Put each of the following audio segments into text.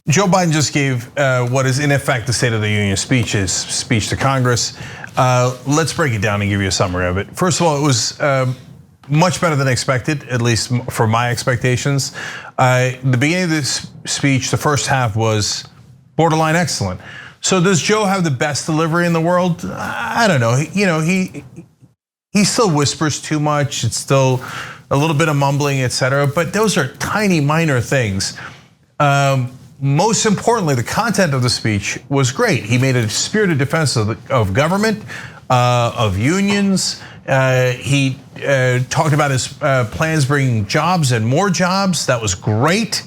Joe Biden just gave what is in effect the State of the Union speech, his speech to Congress. Let's break it down and give you a summary of it. First of all, it was much better than expected, at least for my expectations. The beginning of this speech, the first half was borderline excellent. So does Joe have the best delivery in the world? I don't know. He still whispers too much. It's still a little bit of mumbling, etc. But those are tiny, minor things. Most importantly, the content of the speech was great. He made a spirited defense of government, of unions. He talked about his plans bringing jobs and more jobs. That was great.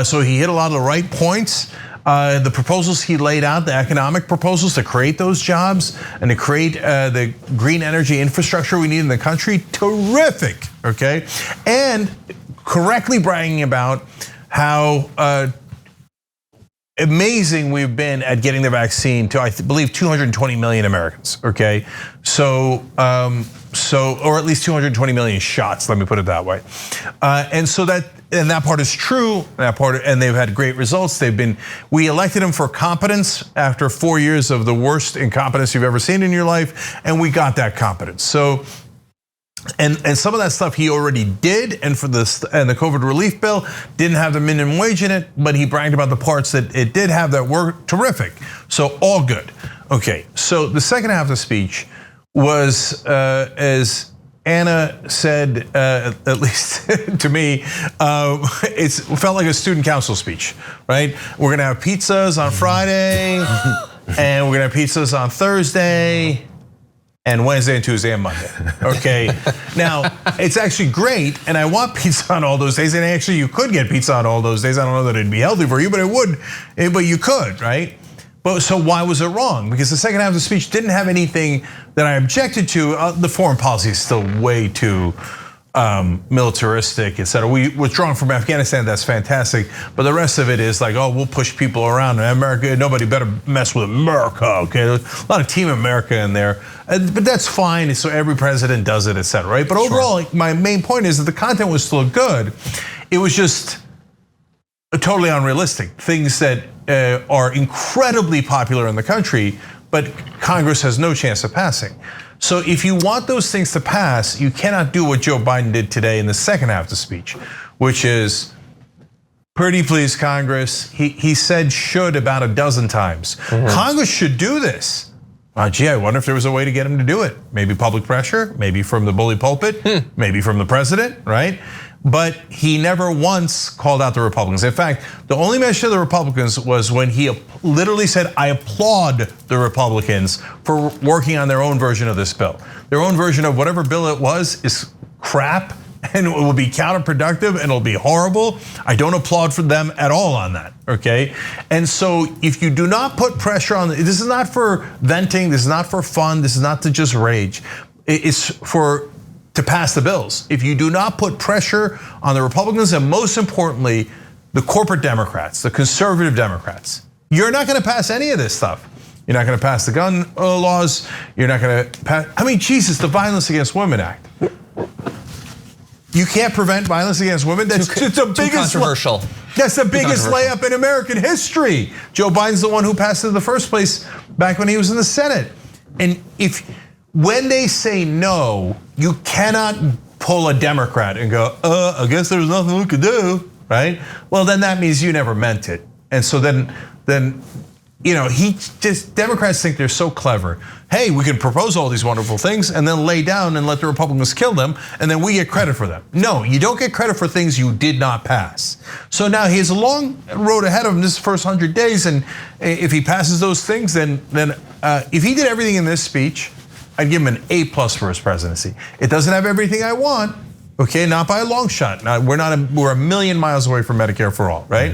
So he hit a lot of the right points. The proposals he laid out, the economic proposals to create those jobs and to create the green energy infrastructure we need in the country, terrific, okay? And correctly bragging about how amazing we've been at getting the vaccine to, I believe, 220 million Americans, okay? So, or at least 220 million shots, let me put it that way. And that part is true, and they've had great results. We elected him for competence after 4 years of the worst incompetence you've ever seen in your life, and we got that competence. So, and some of that stuff he already did, and the COVID relief bill didn't have the minimum wage in it, but he bragged about the parts that it did have that were terrific. So all good. Okay, so the second half of the speech was, as Anna said, at least to me, it felt like a student council speech, right? We're gonna have pizzas on Friday, and we're gonna have pizzas on Thursday, and Wednesday and Tuesday and Monday, okay? Now, it's actually great, and I want pizza on all those days, and actually you could get pizza on all those days. I don't know that it'd be healthy for you, but it would, but you could, right? But so why was it wrong? Because the second half of the speech didn't have anything that I objected to. The foreign policy is still way too militaristic, etc. We withdrawn from Afghanistan, that's fantastic. But the rest of it is like, oh, we'll push people around. America, nobody better mess with America, okay? There's a lot of Team America in there. But that's fine, so every president does it, etc. Right? But overall, my main point is that the content was still good. It was just totally unrealistic. Things that are incredibly popular in the country, but Congress has no chance of passing. So if you want those things to pass, you cannot do what Joe Biden did today in the second half of the speech, which is, pretty please Congress. He said should about a dozen times. Congress should do this. Gee, I wonder if there was a way to get him to do it. Maybe public pressure, maybe from the bully pulpit, maybe from the president, right? But he never once called out the Republicans. In fact, the only mention of the Republicans was when he literally said, I applaud the Republicans for working on their own version of this bill. Their own version of whatever bill it was is crap, and it will be counterproductive, and it'll be horrible. I don't applaud for them at all on that, okay? And so if you do not put pressure on, this is not for venting, this is not for fun, this is not to just rage. It's to pass the bills. If you do not put pressure on the Republicans, and most importantly, the corporate Democrats, the conservative Democrats, you're not gonna pass any of this stuff. You're not gonna pass the gun laws, you're not gonna pass, Jesus, the Violence Against Women Act. You can't prevent violence against women. That's the biggest controversial. That's the biggest layup in American history. Joe Biden's the one who passed it in the first place back when he was in the Senate. And when they say no, you cannot pull a Democrat and go, I guess there's nothing we could do, right? Well, then that means you never meant it. And so then Democrats think they're so clever. Hey, we can propose all these wonderful things and then lay down and let the Republicans kill them, and then we get credit for them. No, you don't get credit for things you did not pass. So now he has a long road ahead of him this first 100 days, and if he passes those things, then if he did everything in this speech, I'd give him an A+ for his presidency. It doesn't have everything I want, okay, not by a long shot. Now, we're a million miles away from Medicare for all, right?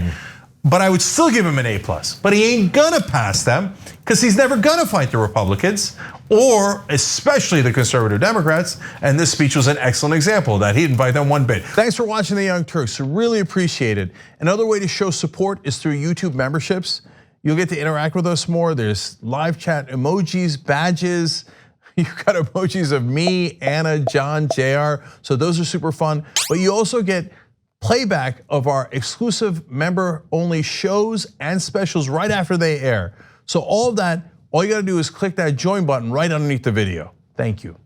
But I would still give him an A+. But he ain't gonna pass them because he's never gonna fight the Republicans or especially the conservative Democrats. And this speech was an excellent example of that. He didn't fight them one bit. Thanks for watching The Young Turks. Really appreciate it. Another way to show support is through YouTube memberships. You'll get to interact with us more. There's live chat emojis, badges. You've got emojis of me, Anna, John, JR. So those are super fun. But you also get playback of our exclusive member-only shows and specials right after they air. So all of that, all you gotta do is click that join button right underneath the video. Thank you.